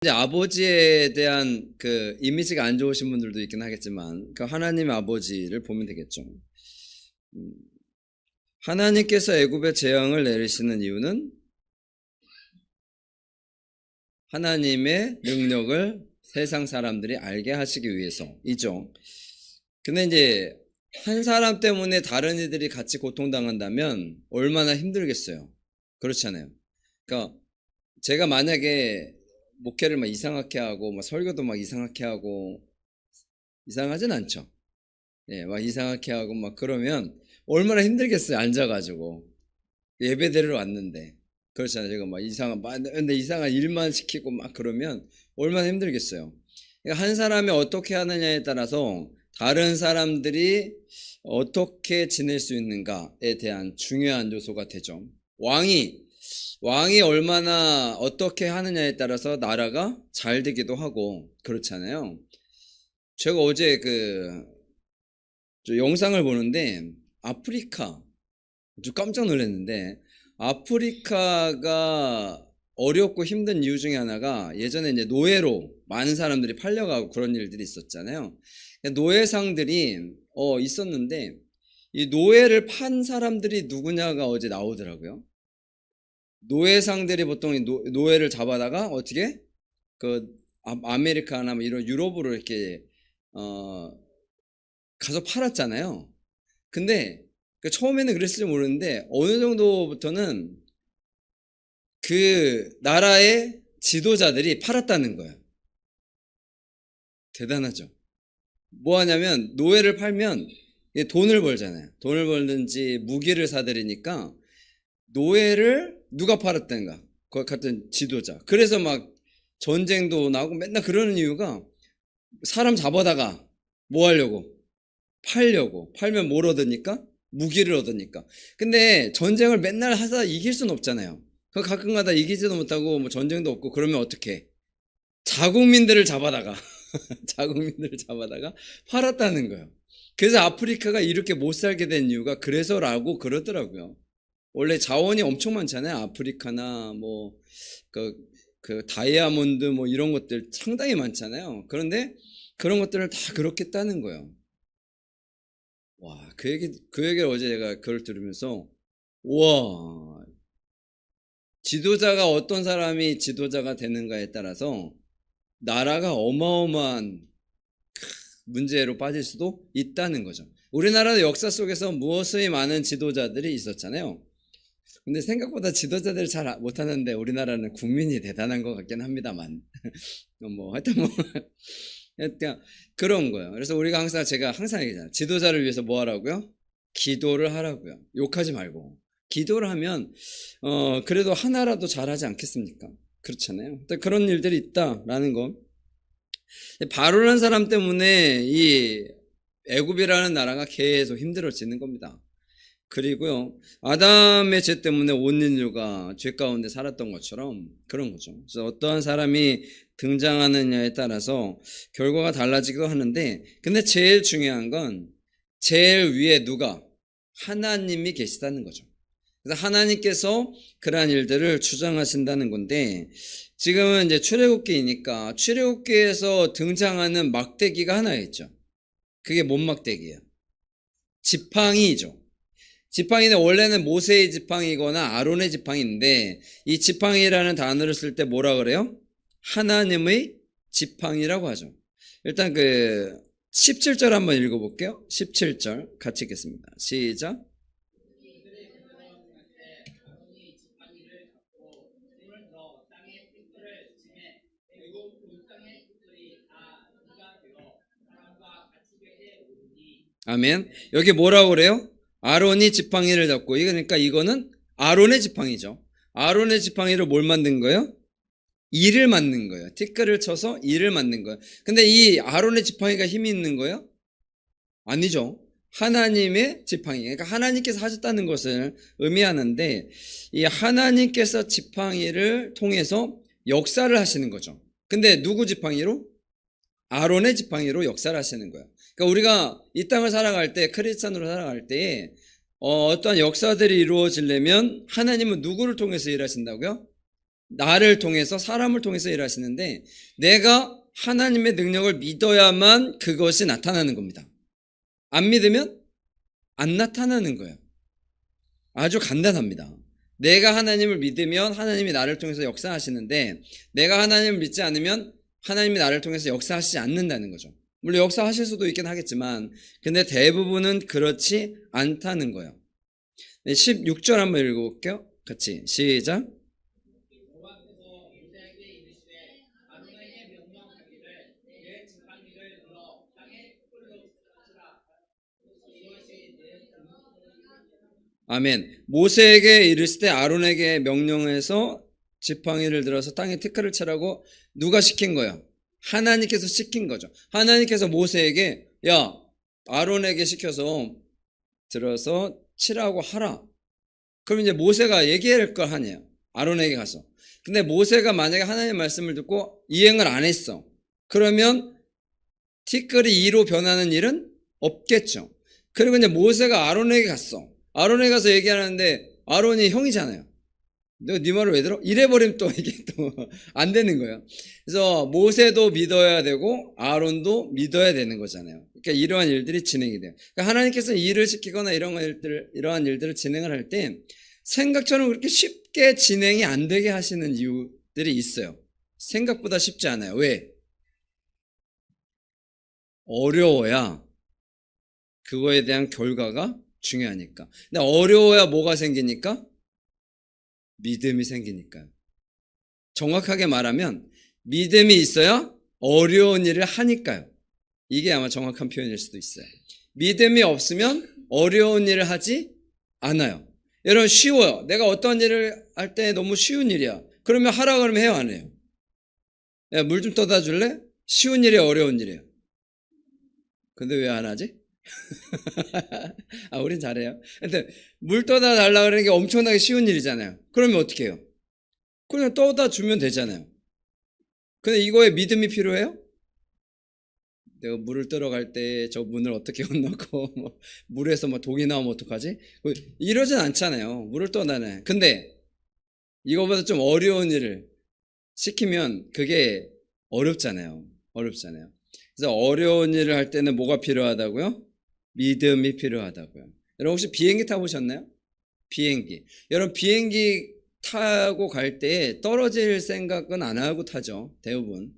이제 아버지에 대한 그 이미지가 안 좋으신 분들도 있긴 하겠지만 그 하나님의 아버지를 보면 되겠죠. 음, 하나님께서 애굽에 재앙을 내리시는 이유는 하나님의 능력을 세상 사람들이 알게 하시기 위해서이죠. 근데 이제 한 사람 때문에 다른 이들이 같이 고통당한다면 얼마나 힘들겠어요. 그렇잖아요. 그러니까 제가 만약에 목회를 막 이상하게 하고 막 설교도 막 이상하게 하고 이상하진 않죠. 예, 막 이상하게 하고 막 그러면 얼마나 힘들겠어요. 앉아가지고 예배드리러 왔는데 그렇잖아요. 제가 막 근데 이상한 일만 시키고 막 그러면 얼마나 힘들겠어요. 그러니까 한 사람이 어떻게 하느냐에 따라서 다른 사람들이 어떻게 지낼 수 있는가에 대한 중요한 요소가 되죠. 왕이 얼마나 어떻게 하느냐에 따라서 나라가 잘 되기도 하고 그렇잖아요. 제가 어제 저 영상을 보는데 아프리카 좀 깜짝 놀랐는데 아프리카가 어렵고 힘든 이유 중에 하나가 예전에 이제 노예로 많은 사람들이 팔려가고 그런 일들이 있었잖아요. 노예상들이 있었는데 이 노예를 판 사람들이 누구냐가 어제 나오더라고요. 노예상들이 보통 노예를 잡아다가 어떻게 아메리카나 뭐 이런 유럽으로 이렇게 어 가서 팔았잖아요. 근데 처음에는 그랬을지 모르는데 어느 정도부터는 그 나라의 지도자들이 팔았다는 거예요. 대단하죠. 뭐 하냐면 노예를 팔면 돈을 벌잖아요. 돈을 벌든지 무기를 사들이니까 노예를 누가 팔았던가 그 같은 지도자. 그래서 막 전쟁도 나고 맨날 그러는 이유가 사람 잡아다가 뭐 하려고? 팔려고. 팔면 뭘 얻으니까? 무기를 얻으니까. 근데 전쟁을 맨날 하다 이길 순 없잖아요. 그 가끔가다 이기지도 못하고 뭐 전쟁도 없고 그러면 어떻게? 자국민들을 잡아다가 자국민들을 잡아다가 팔았다는 거예요. 그래서 아프리카가 이렇게 못 살게 된 이유가 그래서라고 그러더라고요. 원래 자원이 엄청 많잖아요. 아프리카나 뭐 그 다이아몬드 뭐 이런 것들 상당히 많잖아요. 그런데 그런 것들을 다 그렇게 따는 거예요. 와, 그 얘기를 어제 제가 그걸 들으면서, 우와, 지도자가 어떤 사람이 지도자가 되는가에 따라서 나라가 어마어마한 문제로 빠질 수도 있다는 거죠. 우리나라의 역사 속에서 무엇의 많은 지도자들이 있었잖아요. 근데 생각보다 지도자들 잘 못하는데 우리나라는 국민이 대단한 것 같긴 합니다만. 뭐, 하여튼 뭐, 하여튼 그런 거예요. 그래서 제가 항상 얘기하잖아요. 지도자를 위해서 뭐 하라고요? 기도를 하라고요. 욕하지 말고. 기도를 하면, 그래도 하나라도 잘하지 않겠습니까? 그렇잖아요. 그런 일들이 있다라는 거. 바로란 사람 때문에 이 애굽이라는 나라가 계속 힘들어지는 겁니다. 그리고요, 아담의 죄 때문에 온 인류가 죄 가운데 살았던 것처럼 그런 거죠. 그래서 어떠한 사람이 등장하느냐에 따라서 결과가 달라지기도 하는데, 근데 제일 중요한 건 제일 위에 누가? 하나님이 계시다는 거죠. 그래서 하나님께서 그러한 일들을 주장하신다는 건데, 지금은 이제 출애굽기이니까 출애굽기에서 등장하는 막대기가 하나 있죠. 그게 뭔 막대기예요? 지팡이죠. 지팡이는 원래는 모세의 지팡이거나 아론의 지팡이인데 이 지팡이라는 단어를 쓸 때 뭐라 그래요? 하나님의 지팡이라고 하죠. 일단 17절 한번 읽어볼게요. 17절 같이 읽겠습니다. 시작. 아멘. 여기 뭐라고 그래요? 아론이 지팡이를 잡고, 그러니까 이거는 아론의 지팡이죠. 아론의 지팡이로 뭘 만든 거예요? 이를 만든 거예요. 티끌을 쳐서 이를 만든 거예요. 근데 이 아론의 지팡이가 힘이 있는 거예요? 아니죠. 하나님의 지팡이. 그러니까 하나님께서 하셨다는 것을 의미하는데 이 하나님께서 지팡이를 통해서 역사를 하시는 거죠. 근데 누구 지팡이로? 아론의 지팡이로 역사를 하시는 거예요. 그러니까 우리가 이 땅을 살아갈 때, 크리스찬으로 살아갈 때에 어떠한 역사들이 이루어지려면 하나님은 누구를 통해서 일하신다고요? 나를 통해서 사람을 통해서 일하시는데 내가 하나님의 능력을 믿어야만 그것이 나타나는 겁니다. 안 믿으면 안 나타나는 거예요. 아주 간단합니다. 내가 하나님을 믿으면 하나님이 나를 통해서 역사하시는데 내가 하나님을 믿지 않으면 하나님이 나를 통해서 역사하시지 않는다는 거죠. 물론 역사하실 수도 있긴 하겠지만 근데 대부분은 그렇지 않다는 거예요. 16절 한번 읽어볼게요. 같이 시작. 아멘. 모세에게 이르실 때 아론에게 명령해서 지팡이를 들어서 땅에 티끌을 치라고 누가 시킨 거예요? 하나님께서 시킨 거죠. 하나님께서 모세에게 야 아론에게 시켜서 들어서 치라고 하라. 그럼 이제 모세가 얘기할 걸 하네요. 아론에게 가서. 근데 모세가 만약에 하나님의 말씀을 듣고 이행을 안 했어. 그러면 티끌이 이로 변하는 일은 없겠죠. 그리고 이제 모세가 아론에게 갔어. 아론에게 가서 얘기하는데 아론이 형이잖아요. 너 네 말을 왜 들어? 이래버리면 또 이게 또 안 되는 거예요. 그래서 모세도 믿어야 되고 아론도 믿어야 되는 거잖아요. 그러니까 이러한 일들이 진행이 돼요. 그러니까 하나님께서 일을 시키거나 이러한 일들을 진행을 할 때 생각처럼 그렇게 쉽게 진행이 안 되게 하시는 이유들이 있어요. 생각보다 쉽지 않아요. 왜? 어려워야 그거에 대한 결과가 중요하니까. 근데 어려워야 뭐가 생기니까? 믿음이 생기니까요. 정확하게 말하면 믿음이 있어야 어려운 일을 하니까요. 이게 아마 정확한 표현일 수도 있어요. 믿음이 없으면 어려운 일을 하지 않아요. 여러분 쉬워요. 내가 어떤 일을 할 때 너무 쉬운 일이야. 그러면 하라 그러면 해요, 안 해요? 야, 물 좀 떠다 줄래? 쉬운 일이야, 어려운 일이에요? 근데 왜 안 하지? 아, 우린 잘해요. 근데 물 떠다 달라 그러는 게 엄청나게 쉬운 일이잖아요. 그러면 어떻게 해요? 그냥 떠다 주면 되잖아요. 근데 이거에 믿음이 필요해요? 내가 물을 뜨러 갈 때 저 문을 어떻게 건너고 뭐 물에서 뭐 독이 나오면 어떡하지? 이러진 않잖아요. 물을 떠나네. 근데 이거보다 좀 어려운 일을 시키면 그게 어렵잖아요. 어렵잖아요. 그래서 어려운 일을 할 때는 뭐가 필요하다고요? 믿음이 필요하다고요. 여러분 혹시 비행기 타보셨나요? 비행기. 여러분 비행기 타고 갈 때 떨어질 생각은 안 하고 타죠. 대부분.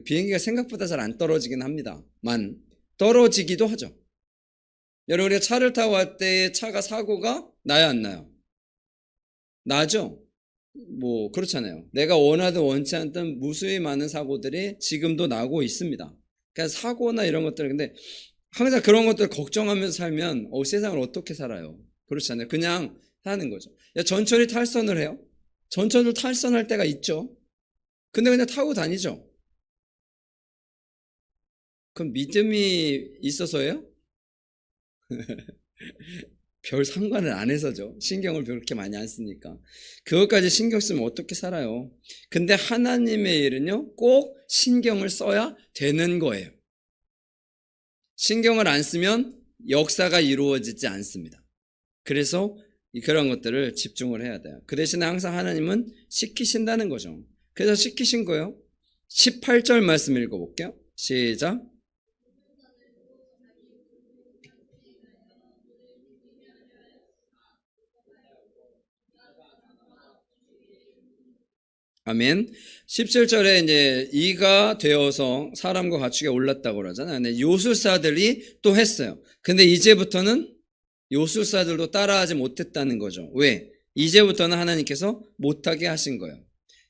비행기가 생각보다 잘 안 떨어지긴 합니다만 떨어지기도 하죠. 여러분 우리가 차를 타고 갈 때 차가 사고가 나요 안 나요? 나죠. 뭐 그렇잖아요. 내가 원하든 원치 않든 무수히 많은 사고들이 지금도 나고 있습니다. 그러니까 사고나 이런 것들 근데 항상 그런 것들 걱정하면서 살면 세상을 어떻게 살아요? 그렇잖아요. 그냥 사는 거죠. 야, 전철이 탈선을 해요? 전철을 탈선할 때가 있죠. 근데 그냥 타고 다니죠. 그럼 믿음이 있어서예요? 별 상관을 안 해서죠. 신경을 그렇게 많이 안 쓰니까. 그것까지 신경 쓰면 어떻게 살아요? 근데 하나님의 일은요, 꼭 신경을 써야 되는 거예요. 신경을 안 쓰면 역사가 이루어지지 않습니다. 그래서 그런 것들을 집중을 해야 돼요. 그 대신에 항상 하나님은 시키신다는 거죠. 그래서 시키신 거예요. 18절 말씀 읽어볼게요. 시작. 아멘. 17절에 이제 이가 되어서 사람과 가축에 올랐다고 그러잖아요. 근데 요술사들이 또 했어요. 근데 이제부터는 요술사들도 따라하지 못했다는 거죠. 왜? 이제부터는 하나님께서 못하게 하신 거예요.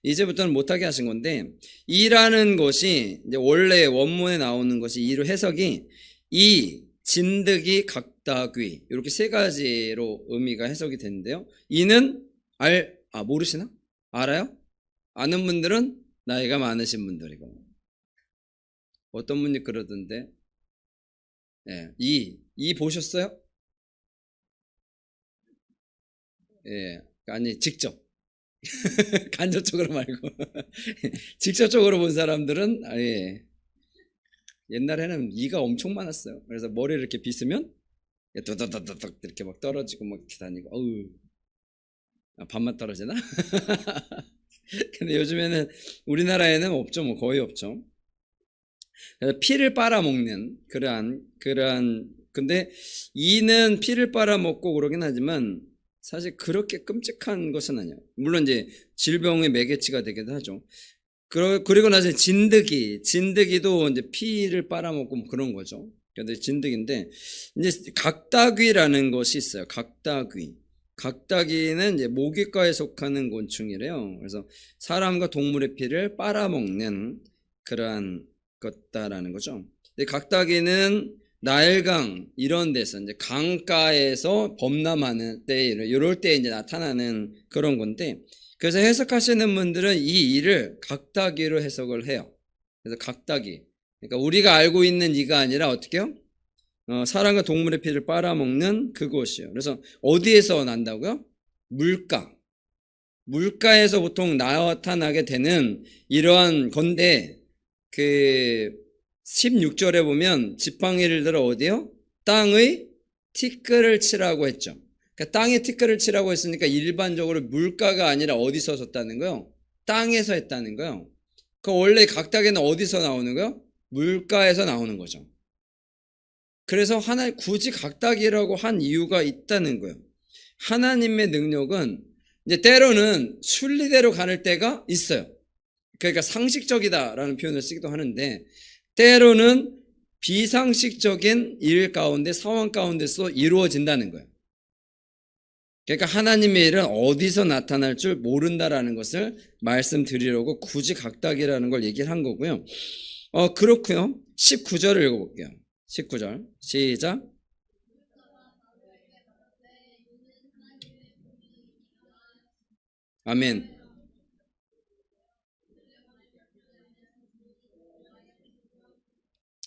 이제부터는 못하게 하신 건데 이라는 것이 이제 원래 원문에 나오는 것이 이로 해석이 이, 진드기, 각다귀 이렇게 세 가지로 의미가 해석이 되는데요. 이는 모르시나? 알아요? 아는 분들은 나이가 많으신 분들이고 어떤 분이 그러던데 이 보셨어요? 예, 아니 직접 간접적으로 말고 직접적으로 본 사람들은 예. 옛날에는 이가 엄청 많았어요. 그래서 머리를 이렇게 빗으면 도도도도도 이렇게 막 떨어지고 막 이렇게 다니고 밥맛 떨어지나? 근데 요즘에는 우리나라에는 없죠. 뭐 거의 없죠. 그래서 피를 빨아먹는 그러한 근데 이는 피를 빨아먹고 그러긴 하지만 사실 그렇게 끔찍한 것은 아니에요. 물론 이제 질병의 매개체가 되기도 하죠. 그리고 나서 진드기도 이제 피를 빨아먹고 뭐 그런 거죠. 근데 진드기인데 이제 각다귀라는 것이 있어요. 각다귀는 이제 모기과에 속하는 곤충이래요. 그래서 사람과 동물의 피를 빨아먹는 그러한 것다라는 거죠. 근데 각다귀는 나일강 이런 데서 이제 강가에서 범람하는 때 이럴 때 이제 나타나는 그런 건데 그래서 해석하시는 분들은 이 일을 각다귀로 해석을 해요. 그래서 각다귀. 그러니까 우리가 알고 있는 이가 아니라 어떻게요? 사람과 동물의 피를 빨아먹는 그것이요. 그래서 어디에서 난다고요? 물가에서 보통 나타나게 되는 이러한 건데 그 16절에 보면 지팡이를 들어 어디요? 땅의 티끌을 치라고 했죠. 그러니까 땅에 티끌을 치라고 했으니까 일반적으로 물가가 아니라 어디서 섰다는 거요? 땅에서 했다는 거요. 그 원래 각다기는 어디서 나오는 거요? 물가에서 나오는 거죠. 그래서 굳이 각다기라고 한 이유가 있다는 거예요. 하나님의 능력은 이제 때로는 순리대로 가는 때가 있어요. 그러니까 상식적이다라는 표현을 쓰기도 하는데 때로는 비상식적인 일 가운데 상황 가운데서 이루어진다는 거예요. 그러니까 하나님의 일은 어디서 나타날 줄 모른다라는 것을 말씀드리려고 굳이 각닥이라는 걸 얘기를 한 거고요. 그렇고요. 19절을 읽어볼게요. 19절 시작. 아멘.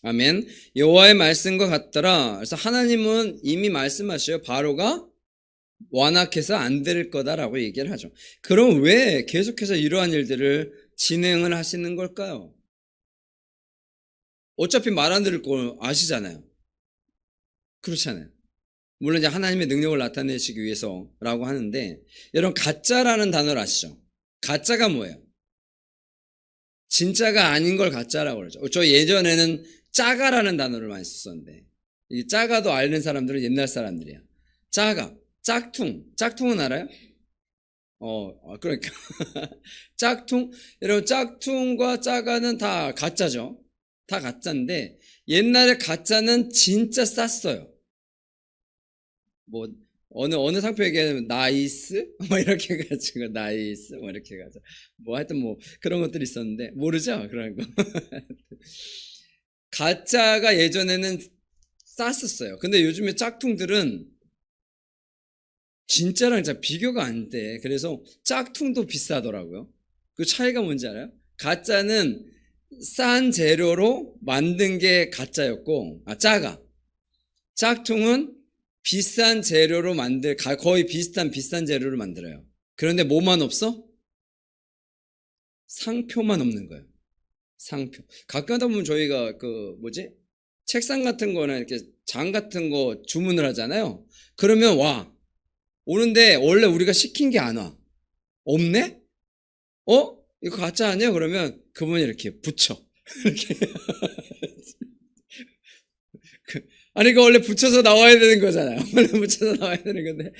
아멘. 여호와의 말씀과 같더라. 그래서 하나님은 이미 말씀하셔요. 바로가 완악해서 안 될 거다라고 얘기를 하죠. 그럼 왜 계속해서 이러한 일들을 진행을 하시는 걸까요? 어차피 말 안 들을 거 아시잖아요. 그렇잖아요. 물론 이제 하나님의 능력을 나타내시기 위해서라고 하는데 여러분 가짜라는 단어를 아시죠? 가짜가 뭐예요? 진짜가 아닌 걸 가짜라고 그러죠. 저 예전에는 짜가라는 단어를 많이 썼었는데 이 짜가도 아는 사람들은 옛날 사람들이야. 짜가, 짝퉁은 알아요? 그러니까 짝퉁 여러분 짝퉁과 짜가는 다 가짜죠. 다 가짜인데 옛날에 가짜는 진짜 쌌어요. 뭐 어느 상표 얘기하면 나이스 뭐 이렇게 해가지고 나이스 뭐 이렇게 해가지고 뭐 하여튼 뭐 그런 것들이 있었는데 모르죠 그런 거. 가짜가 예전에는 쌌었어요. 근데 요즘에 짝퉁들은 진짜랑 진짜 비교가 안 돼. 그래서 짝퉁도 비싸더라고요. 그 차이가 뭔지 알아요? 가짜는 싼 재료로 만든 게 가짜였고, 짜가. 짝퉁은 비싼 재료로 거의 비싼 재료로 만들어요. 그런데 뭐만 없어? 상표만 없는 거예요. 상표. 가끔 하다 보면 저희가 책상 같은 거나 이렇게 장 같은 거 주문을 하잖아요. 그러면 오는데 원래 우리가 시킨 게 안 와. 없네? 이거 가짜 아니야? 그러면 그분이 이렇게 붙여. 이렇게. 아니, 이거 원래 붙여서 나와야 되는 거잖아요. 원래 붙여서 나와야 되는 건데.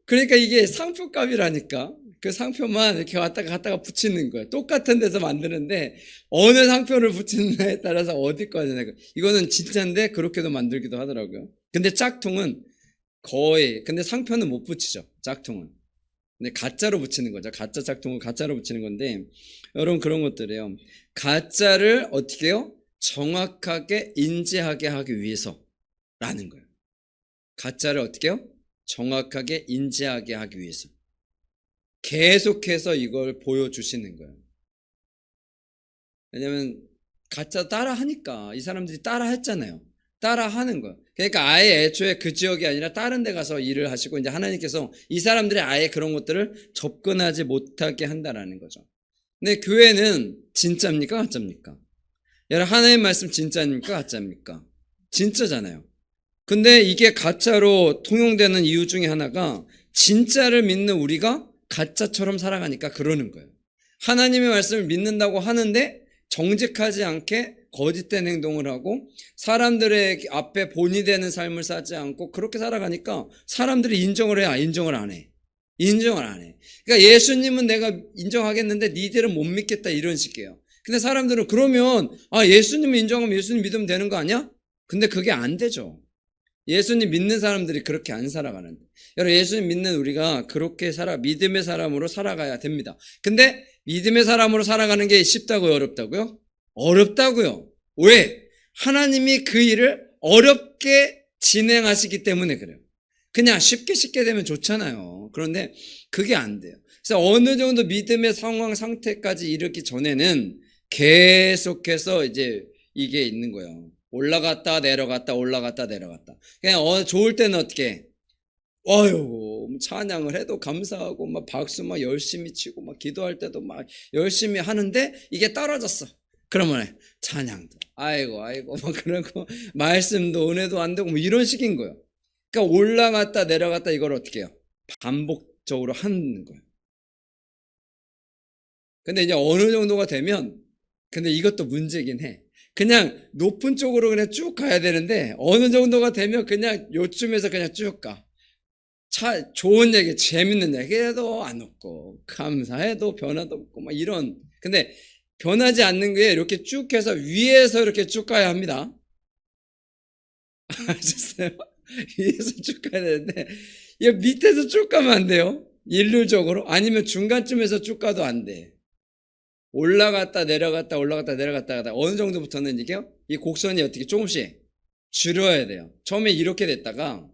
그러니까 이게 상표값이라니까. 그 상표만 이렇게 갖다가 붙이는 거예요. 똑같은 데서 만드는데, 어느 상표를 붙이느냐에 따라서 어디 거냐. 이거는 진짜인데, 그렇게도 만들기도 하더라고요. 근데 짝퉁은 근데 상표는 못 붙이죠. 짝퉁은. 근데 가짜로 붙이는 거죠. 가짜 짝퉁을 가짜로 붙이는 건데, 여러분 그런 것들이에요. 가짜를 어떻게 해요? 정확하게 인지하게 하기 위해서라는 거예요. 가짜를 어떻게 해요? 정확하게 인지하게 하기 위해서. 계속해서 이걸 보여주시는 거예요. 왜냐면 가짜 따라하니까 이 사람들이 따라했잖아요. 따라하는 거예요. 그러니까 아예 애초에 그 지역이 아니라 다른 데 가서 일을 하시고 이제 하나님께서 이 사람들이 아예 그런 것들을 접근하지 못하게 한다라는 거죠. 근데 교회는 진짜입니까? 가짜입니까? 여러분 하나님 말씀 진짜입니까? 가짜입니까? 진짜잖아요. 근데 이게 가짜로 통용되는 이유 중에 하나가 진짜를 믿는 우리가 가짜처럼 살아가니까 그러는 거예요. 하나님의 말씀을 믿는다고 하는데 정직하지 않게 거짓된 행동을 하고 사람들의 앞에 본이 되는 삶을 사지 않고 그렇게 살아가니까 사람들이 인정을 해야 인정을 안 해. 인정을 안 해. 그러니까 예수님은 내가 인정하겠는데 니들은 못 믿겠다 이런 식이에요. 근데 사람들은 그러면 예수님을 인정하면 예수님 믿으면 되는 거 아니야? 근데 그게 안 되죠. 예수님 믿는 사람들이 그렇게 안 살아가는데. 여러분 예수님 믿는 우리가 그렇게 믿음의 사람으로 살아가야 됩니다. 근데 믿음의 사람으로 살아가는 게 쉽다고요? 어렵다고요? 어렵다고요. 왜? 하나님이 그 일을 어렵게 진행하시기 때문에 그래요. 그냥 쉽게 되면 좋잖아요. 그런데 그게 안 돼요. 그래서 어느 정도 믿음의 상황 상태까지 이르기 전에는 계속해서 이제 이게 있는 거예요. 올라갔다 내려갔다 올라갔다 내려갔다. 그냥 좋을 때는 어떻게? 찬양을 해도 감사하고 막 박수 막 열심히 치고 막 기도할 때도 막 열심히 하는데 이게 떨어졌어. 그러면 찬양도 아이고 막 그러고 말씀도 은혜도 안 되고 뭐 이런 식인 거예요. 그러니까 올라갔다 내려갔다 이걸 어떻게 해요? 반복적으로 하는 거예요. 근데 이제 어느 정도가 되면 근데 이것도 문제긴 해. 그냥 높은 쪽으로 그냥 쭉 가야 되는데 어느 정도가 되면 그냥 요쯤에서 그냥 쭉 가. 좋은 얘기, 재밌는 얘기해도 안 없고 감사해도 변화도 없고 막 이런. 근데 변하지 않는 게 이렇게 쭉 해서 위에서 이렇게 쭉 가야 합니다. 아셨어요? 위에서 쭉 가야 되는데 이 밑에서 쭉 가면 안 돼요. 일률적으로. 아니면 중간쯤에서 쭉 가도 안 돼. 올라갔다 내려갔다 올라갔다 내려갔다 하다 어느 정도부터는 이 곡선이 어떻게 조금씩 줄여야 돼요. 처음에 이렇게 됐다가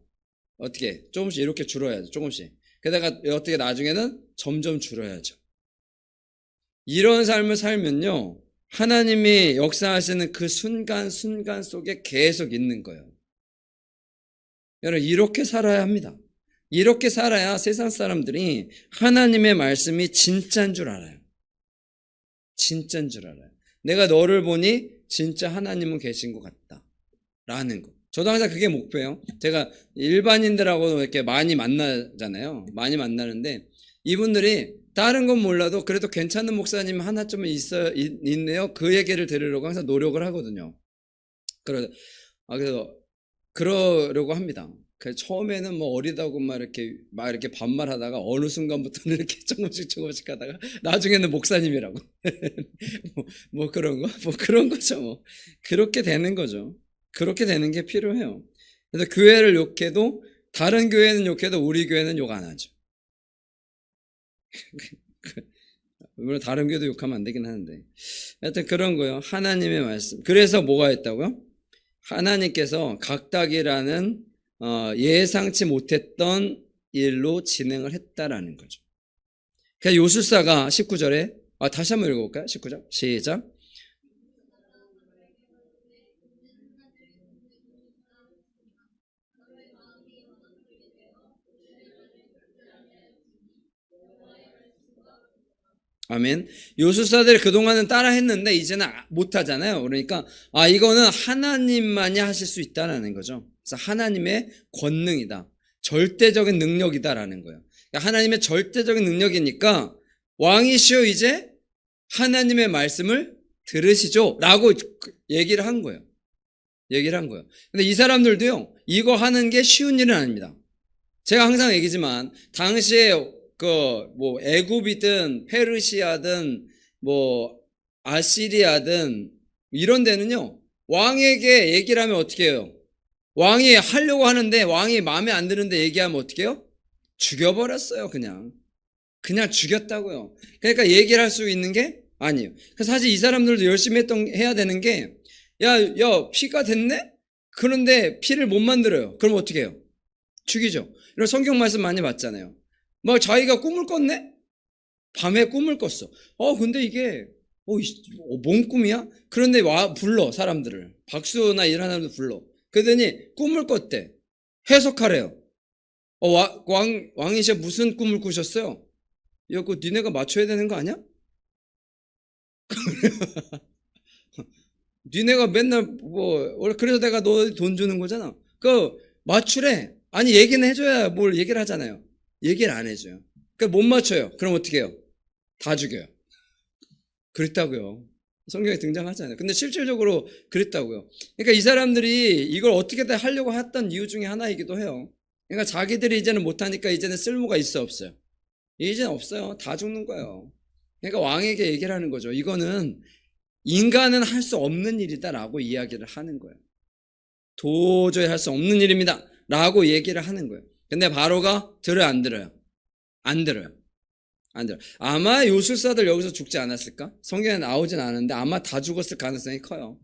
어떻게 조금씩 이렇게 줄어야죠. 조금씩. 게다가 어떻게 나중에는 점점 줄어야죠. 이런 삶을 살면요. 하나님이 역사하시는 그 순간 속에 계속 있는 거예요. 여러분 이렇게 살아야 합니다. 이렇게 살아야 세상 사람들이 하나님의 말씀이 진짜인 줄 알아요. 진짜인 줄 알아요. 내가 너를 보니 진짜 하나님은 계신 것 같다. 라는 거. 저도 항상 그게 목표예요. 제가 일반인들하고 이렇게 많이 만나잖아요. 많이 만나는데 이분들이 다른 건 몰라도 그래도 괜찮은 목사님 하나쯤은 있네요. 그 얘기를 들으려고 항상 노력을 하거든요. 그래서 그러려고 합니다. 처음에는 뭐 어리다고 막 이렇게 반말하다가 어느 순간부터는 이렇게 조금씩 하다가 나중에는 목사님이라고. 뭐 그런 거죠. 뭐. 그렇게 되는 거죠. 그렇게 되는 게 필요해요. 그래서 교회를 욕해도 다른 교회는 욕해도 우리 교회는 욕 안 하죠. 물론 다른 교회도 욕하면 안 되긴 하는데. 하여튼 그런 거예요. 하나님의 말씀. 그래서 뭐가 있다고요? 하나님께서 각닭이라는 예상치 못했던 일로 진행을 했다라는 거죠. 그러니까 요술사가 19절에 다시 한번 읽어볼까요? 19절 시작. 아멘. 요술사들이 그동안은 따라 했는데 이제는 못 하잖아요. 그러니까 이거는 하나님만이 하실 수 있다라는 거죠. 그래서 하나님의 권능이다. 절대적인 능력이다라는 거예요. 그러니까 하나님의 절대적인 능력이니까 왕이시여 이제 하나님의 말씀을 들으시죠. 라고 얘기를 한 거예요. 근데 이 사람들도요. 이거 하는 게 쉬운 일은 아닙니다. 제가 항상 얘기지만 당시에 뭐 애굽이든 페르시아든 뭐 아시리아든 이런 데는요. 왕에게 얘기를 하면 어떻게 해요? 왕이 하려고 하는데 왕이 마음에 안 드는데 얘기하면 어떻게 해요? 죽여버렸어요. 그냥 죽였다고요. 그러니까 얘기를 할 수 있는 게 아니에요. 그래서 사실 이 사람들도 열심히 해야 되는 게 야 피가 됐네? 그런데 피를 못 만들어요. 그럼 어떻게 해요? 죽이죠. 이런 성경 말씀 많이 봤잖아요. 막 자기가 꿈을 꿨네? 밤에 꿈을 꿨어. 근데 이게 뭔 꿈이야? 그런데 불러 사람들을. 박수나 이런 사람들 불러. 그러더니 꿈을 꿨대. 해석하래요. 왕이셔 무슨 꿈을 꾸셨어요? 이거 니네가 맞춰야 되는 거 아니야? 니네가 맨날 그래서 내가 너 돈 주는 거잖아. 맞추래. 아니 얘기는 해줘야 뭘 얘기를 하잖아요. 얘기를 안 해줘요. 그러니까 못 맞춰요. 그럼 어떻게 해요? 다 죽여요. 그랬다고요. 성경에 등장하잖아요. 근데 실질적으로 그랬다고요. 그러니까 이 사람들이 이걸 어떻게든 하려고 했던 이유 중에 하나이기도 해요. 그러니까 자기들이 이제는 못하니까 이제는 쓸모가 있어 없어요? 이제는 없어요. 다 죽는 거예요. 그러니까 왕에게 얘기를 하는 거죠. 이거는 인간은 할 수 없는 일이다라고 이야기를 하는 거예요. 도저히 할 수 없는 일입니다 라고 얘기를 하는 거예요. 근데 바로가 들어요 안 들어요? 안 들어요. 안 들어요. 아마 요술사들 여기서 죽지 않았을까? 성경에 나오진 않은데 아마 다 죽었을 가능성이 커요.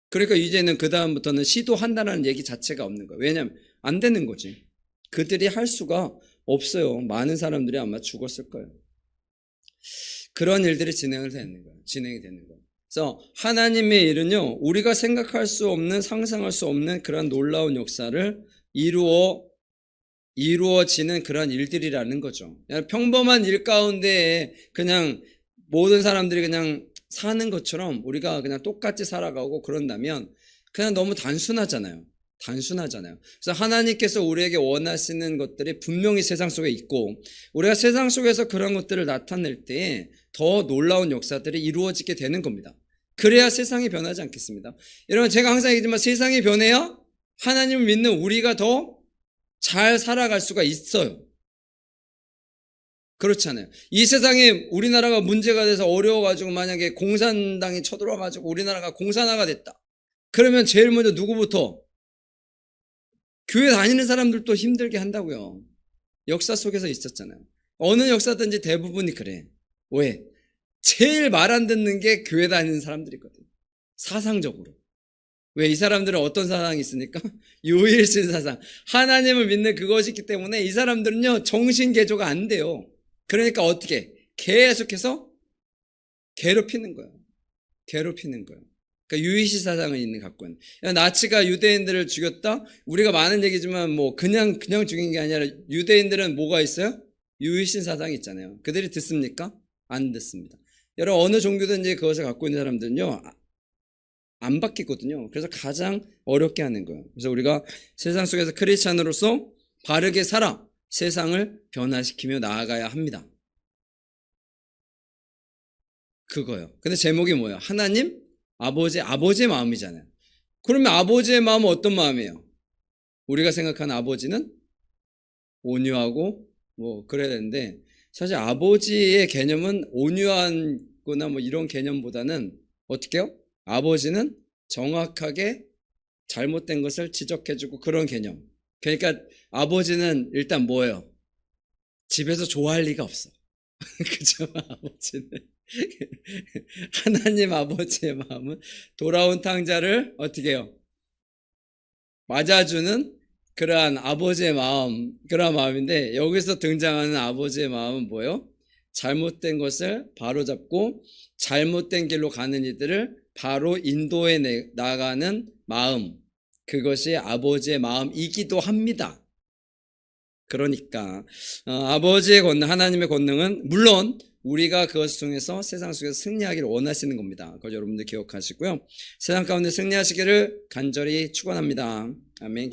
그러니까 이제는 그 다음부터는 시도한다는 얘기 자체가 없는 거예요. 왜냐하면 안 되는 거지. 그들이 할 수가 없어요. 많은 사람들이 아마 죽었을 거예요. 그런 일들이 진행이 되는 거예요. 그래서 하나님의 일은요, 우리가 생각할 수 없는, 상상할 수 없는 그런 놀라운 역사를 이루어지는 그런 일들이라는 거죠. 그냥 평범한 일 가운데 그냥 모든 사람들이 그냥 사는 것처럼 우리가 그냥 똑같이 살아가고 그런다면 그냥 너무 단순하잖아요. 그래서 하나님께서 우리에게 원하시는 것들이 분명히 세상 속에 있고 우리가 세상 속에서 그런 것들을 나타낼 때 더 놀라운 역사들이 이루어지게 되는 겁니다. 그래야 세상이 변하지 않겠습니다. 여러분 제가 항상 얘기하지만 세상이 변해야 하나님을 믿는 우리가 더 잘 살아갈 수가 있어요. 그렇잖아요. 이 세상에 우리나라가 문제가 돼서 어려워가지고 만약에 공산당이 쳐들어와가지고 우리나라가 공산화가 됐다. 그러면 제일 먼저 누구부터? 교회 다니는 사람들도 힘들게 한다고요. 역사 속에서 있었잖아요. 어느 역사든지 대부분이 그래. 왜? 제일 말 안 듣는 게 교회 다니는 사람들이거든. 사상적으로. 왜? 이 사람들은 어떤 사상이 있으니까? 유일신 사상. 하나님을 믿는 그것이 있기 때문에 이 사람들은요, 정신개조가 안 돼요. 그러니까 어떻게? 계속해서 괴롭히는 거예요. 그러니까 유일신 사상을 갖고 있는. 나치가 유대인들을 죽였다? 우리가 많은 얘기지만 뭐 그냥 죽인 게 아니라 유대인들은 뭐가 있어요? 유일신 사상이 있잖아요. 그들이 듣습니까? 안 듣습니다. 여러분 어느 종교든지 그것을 갖고 있는 사람들은요 안 바뀌거든요. 그래서 가장 어렵게 하는 거예요. 그래서 우리가 세상 속에서 크리스찬으로서 바르게 살아 세상을 변화시키며 나아가야 합니다. 그거요. 근데 제목이 뭐예요? 하나님 아버지의 마음이잖아요. 그러면 아버지의 마음은 어떤 마음이에요? 우리가 생각하는 아버지는 온유하고 뭐 그래야 되는데 사실 아버지의 개념은 온유한 거나 뭐 이런 개념보다는 어떻게 해요? 아버지는 정확하게 잘못된 것을 지적해주고 그런 개념. 그러니까 아버지는 일단 뭐예요? 집에서 좋아할 리가 없어. 그죠? 아버지는. 하나님 아버지의 마음은 돌아온 탕자를 어떻게 해요? 맞아주는 그러한 아버지의 마음, 그러한 마음인데 여기서 등장하는 아버지의 마음은 뭐예요? 잘못된 것을 바로잡고 잘못된 길로 가는 이들을 바로 인도해 나가는 마음, 그것이 아버지의 마음이기도 합니다. 그러니까 아버지의 권능, 하나님의 권능은 물론 우리가 그것 통해서 세상 속에서 승리하기를 원하시는 겁니다. 그걸 여러분들 기억하시고요. 세상 가운데 승리하시기를 간절히 축원합니다. 아멘.